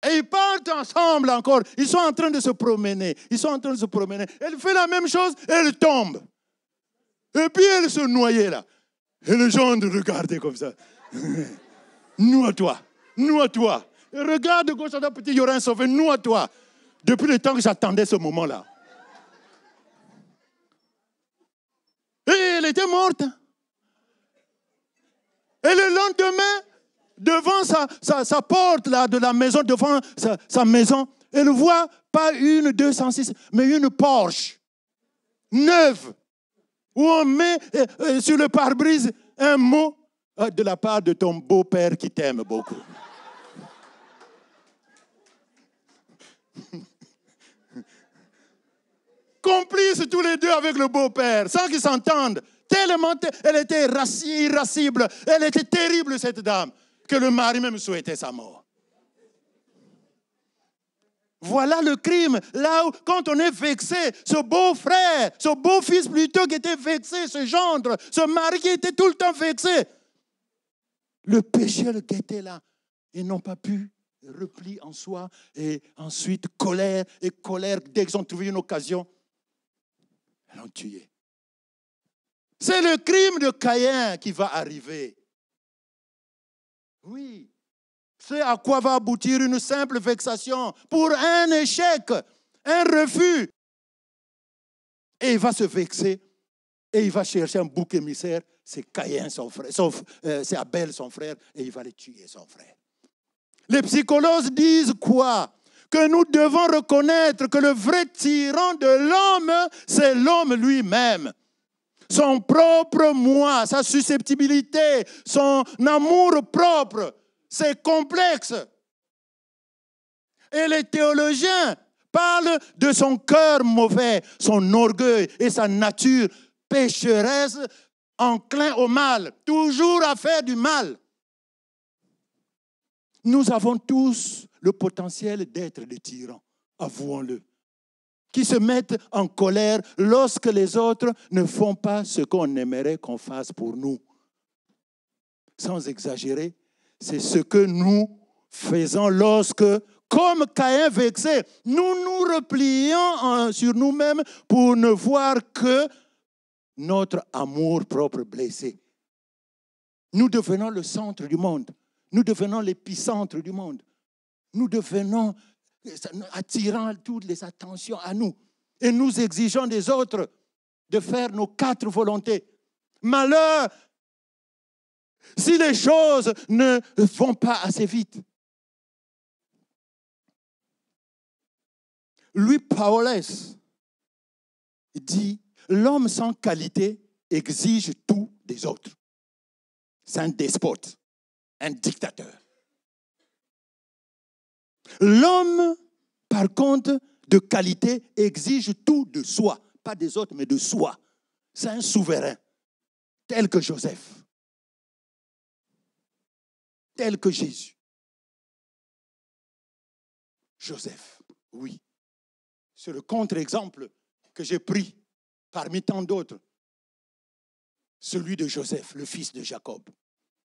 Speaker 1: Et ils partent ensemble encore. Ils sont en train de se promener. Elle fait la même chose, elle tombe. Et puis elle se noyait là. Et le gendre regardait comme ça. Nous à toi. Regarde gauche à droite, petit, il y aura un sauvé. Nous à toi. Depuis le temps que j'attendais ce moment-là. Et elle était morte. Et le lendemain, devant sa porte là, de la maison, devant sa maison, elle voit pas une 206, mais une Porsche neuve, où on met sur le pare-brise un mot de la part de ton beau-père qui t'aime beaucoup. Complices tous les deux avec le beau-père, sans qu'ils s'entendent. Tellement, elle était irascible, elle était terrible cette dame, que le mari même souhaitait sa mort. Voilà le crime. Là où, quand on est vexé, ce beau frère, ce beau fils plutôt qui était vexé, ce gendre, ce mari qui était tout le temps vexé. Le péché le guettait là. Ils n'ont pas pu repli en soi et ensuite colère. Dès qu'ils ont trouvé une occasion, ils l'ont tué. C'est le crime de Caïn qui va arriver. Oui. C'est à quoi va aboutir une simple vexation pour un échec, un refus. Et il va se vexer et il va chercher un bouc émissaire. C'est Caïn, son frère, c'est Abel, son frère, et il va le tuer, son frère. Les psychologues disent quoi? Que nous devons reconnaître que le vrai tyran de l'homme, c'est l'homme lui-même. son propre moi, sa susceptibilité, son amour propre. C'est complexe. Et les théologiens parlent de son cœur mauvais, son orgueil et sa nature pécheresse, enclin au mal, toujours à faire du mal. Nous avons tous le potentiel d'être des tyrans, avouons-le, qui se mettent en colère lorsque les autres ne font pas ce qu'on aimerait qu'on fasse pour nous. Sans exagérer, c'est ce que nous faisons lorsque, comme Caïn vexé, nous nous replions sur nous-mêmes pour ne voir que notre amour propre blessé. Nous devenons le centre du monde. Nous devenons l'épicentre du monde. Nous devenons attirant toutes les attentions à nous. Et nous exigeons des autres de faire nos 4 volontés. Malheur si les choses ne vont pas assez vite. Louis Paulès dit, l'homme sans qualité exige tout des autres. C'est un despote, un dictateur. L'homme, par contre, de qualité, exige tout de soi. Pas des autres, mais de soi. C'est un souverain, tel que Joseph, tel que Jésus. Joseph, oui. C'est le contre-exemple que j'ai pris parmi tant d'autres. Celui de Joseph, le fils de Jacob.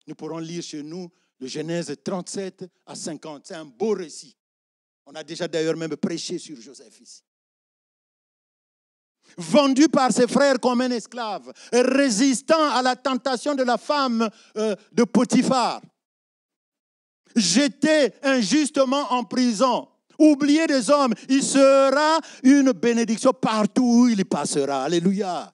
Speaker 1: Nous pourrons lire chez nous de Genèse 37 à 50. C'est un beau récit. On a déjà d'ailleurs même prêché sur Joseph ici. Vendu par ses frères comme un esclave, résistant à la tentation de la femme de Potiphar, jeté injustement en prison, oublié des hommes, il sera une bénédiction partout où il passera. Alléluia.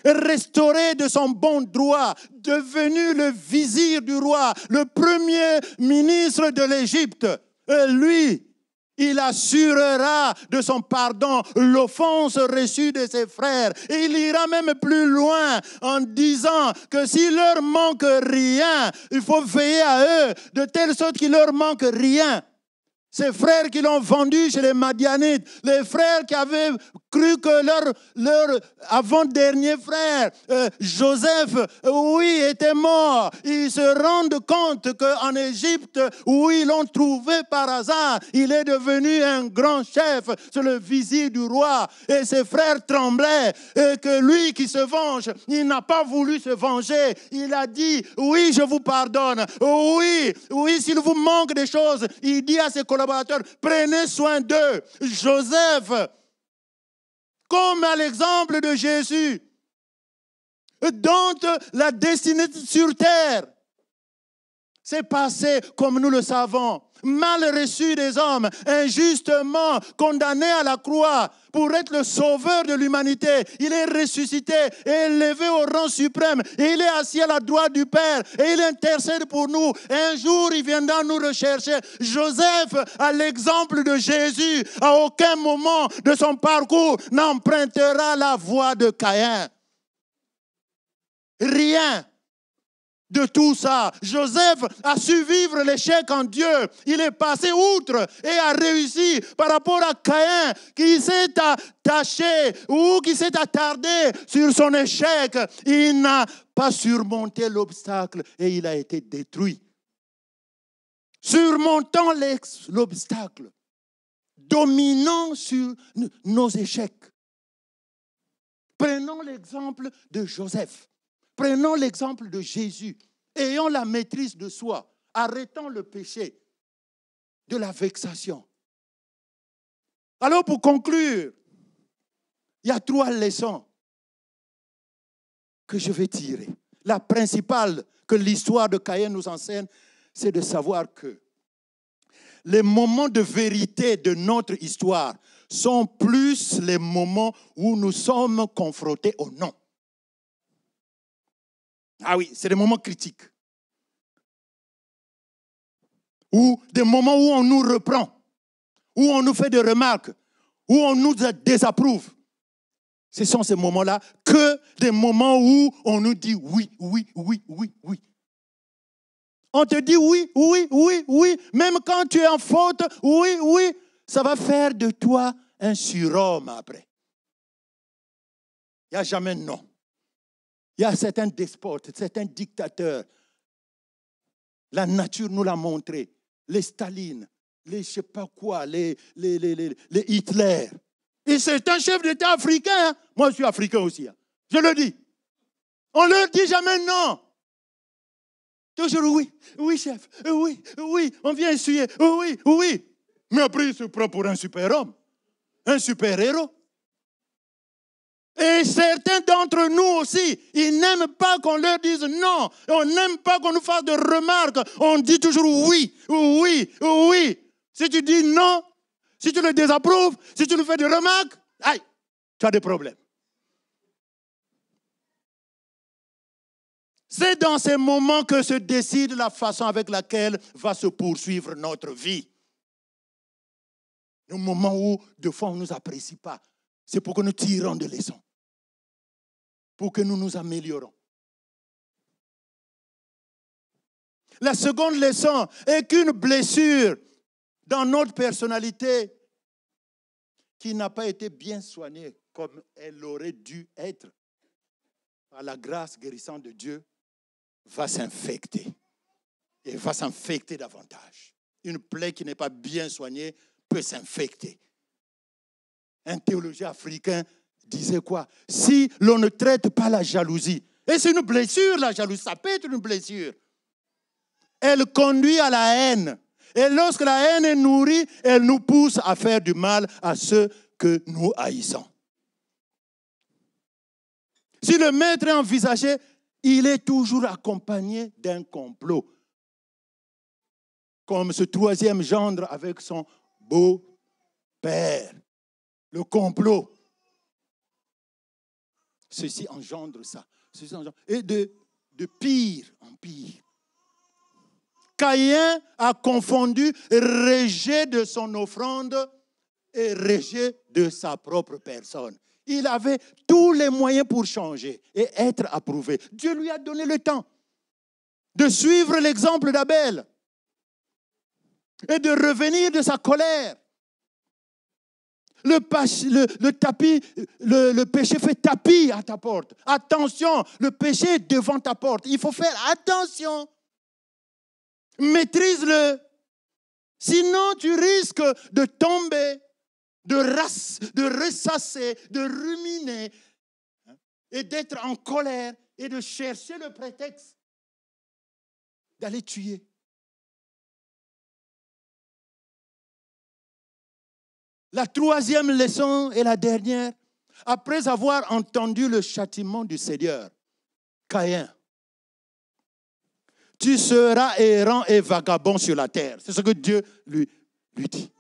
Speaker 1: Restauré de son bon droit, devenu le vizir du roi, le premier ministre de l'Égypte. Lui, il assurera de son pardon l'offense reçue de ses frères. Et il ira même plus loin en disant que s'il leur manque rien, il faut veiller à eux de telle sorte qu'il leur manque rien. Ces frères qui l'ont vendu chez les Madianites, les frères qui avaient cru que leur avant-dernier frère, Joseph, oui, était mort. Ils se rendent compte qu'en Égypte, où ils l'ont trouvé par hasard, il est devenu un grand chef, c'est le vizir du roi. Et ses frères tremblaient, et que lui qui se venge, il n'a pas voulu se venger. Il a dit, oui, je vous pardonne. Oui, s'il vous manque des choses, il dit à ses collaborateurs, prenez soin d'eux. Joseph, comme à l'exemple de Jésus, dont la destinée sur terre s'est passée, comme nous le savons, mal reçu des hommes, injustement condamné à la croix pour être le sauveur de l'humanité. Il est ressuscité et élevé au rang suprême. Et il est assis à la droite du Père et il intercède pour nous. Et un jour, il viendra nous rechercher. Joseph, à l'exemple de Jésus, à aucun moment de son parcours n'empruntera la voie de Caïn. Rien de tout ça. Joseph a su vivre l'échec en Dieu. Il est passé outre et a réussi par rapport à Caïn qui s'est attaché ou qui s'est attardé sur son échec. Il n'a pas surmonté l'obstacle et il a été détruit. Surmontant l'obstacle, dominant sur nos échecs. Prenons l'exemple de Joseph. Prenons l'exemple de Jésus. Ayons la maîtrise de soi. Arrêtons le péché de la vexation. Alors pour conclure, il y a 3 leçons que je vais tirer. La principale que l'histoire de Caïn nous enseigne, c'est de savoir que les moments de vérité de notre histoire sont plus les moments où nous sommes confrontés au non. Ah oui, c'est des moments critiques. Ou des moments où on nous reprend, où on nous fait des remarques, où on nous désapprouve. Ce sont ces moments-là que des moments où on nous dit oui, oui, oui, oui, oui. On te dit oui, oui, oui, oui. Même quand tu es en faute, oui, oui. Ça va faire de toi un surhomme après. Il n'y a jamais non. Il y a certains despotes, certains dictateurs. La nature nous l'a montré. Les Staline, les je ne sais pas quoi, les Hitler. Et c'est un chef d'État africain. Hein. Moi, je suis africain aussi. Hein. Je le dis. On ne leur dit jamais non. Toujours oui, oui, chef, oui, oui, on vient essuyer, oui, oui. Mais après, il se prend pour un super-homme, un super-héros. Et certains d'entre nous aussi, ils n'aiment pas qu'on leur dise non. On n'aime pas qu'on nous fasse de remarques. On dit toujours oui, oui, oui. Si tu dis non, si tu le désapprouves, si tu nous fais des remarques, aïe, tu as des problèmes. C'est dans ces moments que se décide la façon avec laquelle va se poursuivre notre vie. Le moment où, de fois, on ne nous apprécie pas. C'est pour que nous tirons des leçons. Pour que nous nous améliorons. La seconde leçon est qu'une blessure dans notre personnalité qui n'a pas été bien soignée comme elle aurait dû être par la grâce guérissante de Dieu va s'infecter. Et va s'infecter davantage. Une plaie qui n'est pas bien soignée peut s'infecter. Un théologien africain disait quoi? Si l'on ne traite pas la jalousie, et c'est une blessure la jalousie, ça peut être une blessure, elle conduit à la haine. Et lorsque la haine est nourrie, elle nous pousse à faire du mal à ceux que nous haïssons. Si le maître est envisagé, il est toujours accompagné d'un complot. Comme ce troisième gendre avec son beau-père. Le complot. Ceci engendre ça. Ceci engendre. Et de pire en pire. Caïn a confondu rejet de son offrande et rejet de sa propre personne. Il avait tous les moyens pour changer et être approuvé. Dieu lui a donné le temps de suivre l'exemple d'Abel et de revenir de sa colère. Le péché fait tapis à ta porte. Attention, le péché est devant ta porte. Il faut faire attention. Maîtrise-le. Sinon, tu risques de tomber, de ressasser, de ruminer et d'être en colère et de chercher le prétexte d'aller tuer. La troisième leçon et la dernière, après avoir entendu le châtiment du Seigneur, Caïn, tu seras errant et vagabond sur la terre. C'est ce que Dieu lui dit.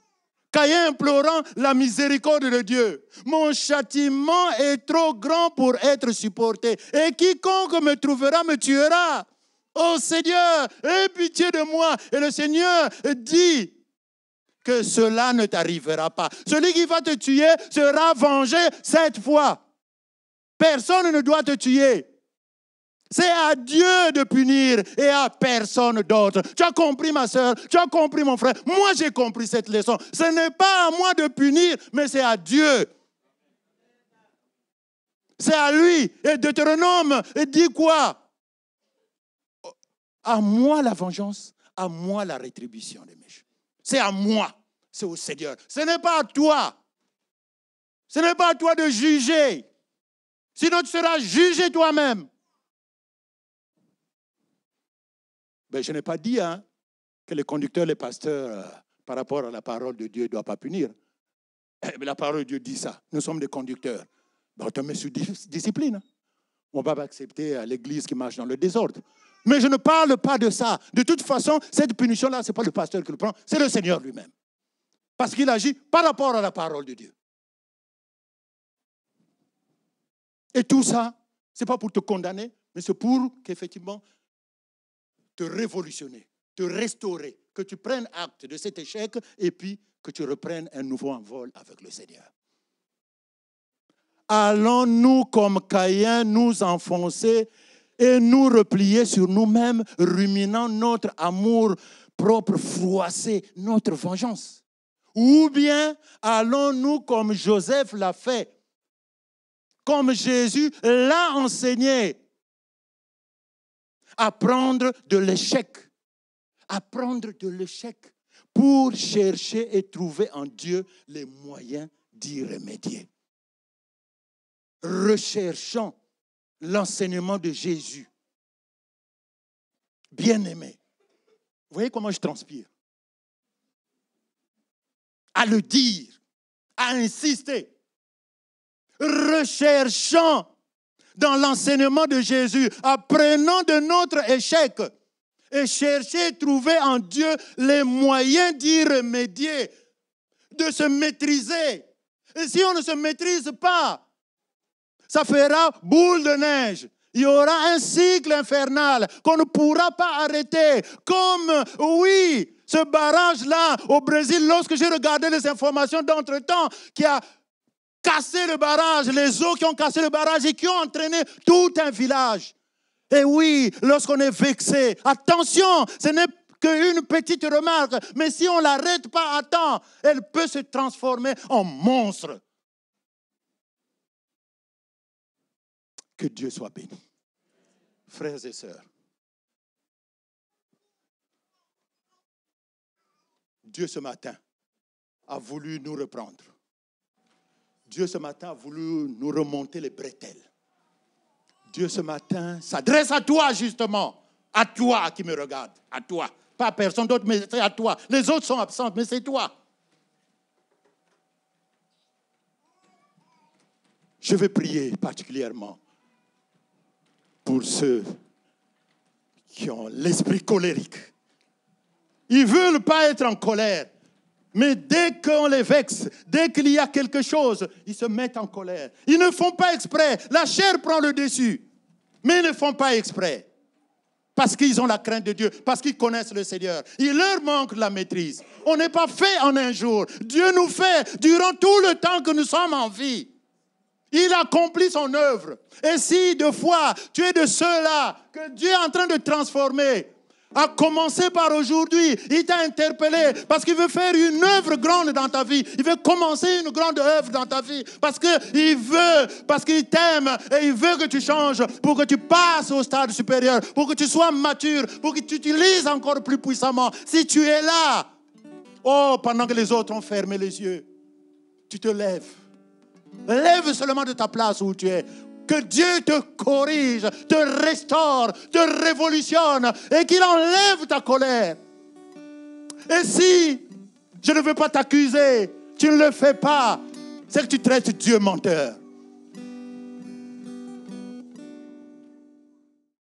Speaker 1: Caïn implorant la miséricorde de Dieu. Mon châtiment est trop grand pour être supporté. Et quiconque me trouvera me tuera. Ô Seigneur, aie pitié de moi. Et le Seigneur dit que cela ne t'arrivera pas. Celui qui va te tuer sera vengé 7 fois. Personne ne doit te tuer. C'est à Dieu de punir et à personne d'autre. Tu as compris, ma soeur, tu as compris, mon frère. Moi, j'ai compris cette leçon. Ce n'est pas à moi de punir, mais c'est à Dieu. C'est à lui. Et Deutéronome dit quoi? À moi la vengeance, à moi la rétribution des méchants. C'est à moi, c'est au Seigneur. Ce n'est pas à toi. Ce n'est pas à toi de juger. Sinon, tu seras jugé toi-même. Ben, je n'ai pas dit que les conducteurs, les pasteurs, par rapport à la parole de Dieu, ne doivent pas punir. Mais la parole de Dieu dit ça. Nous sommes des conducteurs. Ben, on te met sous discipline. On ne va pas accepter l'Église qui marche dans le désordre. Mais je ne parle pas de ça. De toute façon, cette punition-là, ce n'est pas le pasteur qui le prend, c'est le Seigneur lui-même. Parce qu'il agit par rapport à la parole de Dieu. Et tout ça, ce n'est pas pour te condamner, mais c'est pour qu'effectivement, te révolutionner, te restaurer, que tu prennes acte de cet échec et puis que tu reprennes un nouveau envol avec le Seigneur. allons-nous comme Caïn nous enfoncer et nous replier sur nous-mêmes, ruminant notre amour propre, froisser notre vengeance? Ou bien allons-nous comme Joseph l'a fait, comme Jésus l'a enseigné, apprendre de l'échec, pour chercher et trouver en Dieu les moyens d'y remédier. Recherchons l'enseignement de Jésus. Bien-aimé, vous voyez comment je transpire? À le dire, à insister. Recherchons dans l'enseignement de Jésus, apprenons de notre échec et chercher et trouver en Dieu les moyens d'y remédier, de se maîtriser. Et si on ne se maîtrise pas, ça fera boule de neige. Il y aura un cycle infernal qu'on ne pourra pas arrêter. Comme, oui, ce barrage-là au Brésil, lorsque j'ai regardé les informations d'entre-temps, qui a cassé le barrage, les eaux qui ont cassé le barrage et qui ont entraîné tout un village. Et oui, lorsqu'on est vexé, attention, ce n'est qu'une petite remarque, mais si on ne l'arrête pas à temps, elle peut se transformer en monstre. Que Dieu soit béni. Frères et sœurs, Dieu ce matin a voulu nous reprendre. Dieu ce matin a voulu nous remonter les bretelles. Dieu ce matin s'adresse à toi justement, à toi qui me regarde, à toi. Pas à personne d'autre, mais c'est à toi. Les autres sont absents, mais c'est toi. Je vais prier particulièrement pour ceux qui ont l'esprit colérique. Ils ne veulent pas être en colère. Mais dès qu'on les vexe, dès qu'il y a quelque chose, ils se mettent en colère. Ils ne font pas exprès. La chair prend le dessus. Mais ils ne font pas exprès. Parce qu'ils ont la crainte de Dieu, parce qu'ils connaissent le Seigneur. Il leur manque la maîtrise. On n'est pas fait en un jour. Dieu nous fait durant tout le temps que nous sommes en vie. Il accomplit son œuvre. Et si, de fois, tu es de ceux-là que Dieu est en train de transformer, à commencer par aujourd'hui, il t'a interpellé parce qu'il veut faire une œuvre grande dans ta vie. Il veut commencer une grande œuvre dans ta vie parce qu'il t'aime et il veut que tu changes pour que tu passes au stade supérieur, pour que tu sois mature, pour que tu utilises encore plus puissamment. Si tu es là, pendant que les autres ont fermé les yeux, tu te lèves. Lève seulement de ta place où tu es. Que Dieu te corrige, te restaure, te révolutionne et qu'il enlève ta colère. Et si je ne veux pas t'accuser, tu ne le fais pas, c'est que tu traites Dieu menteur.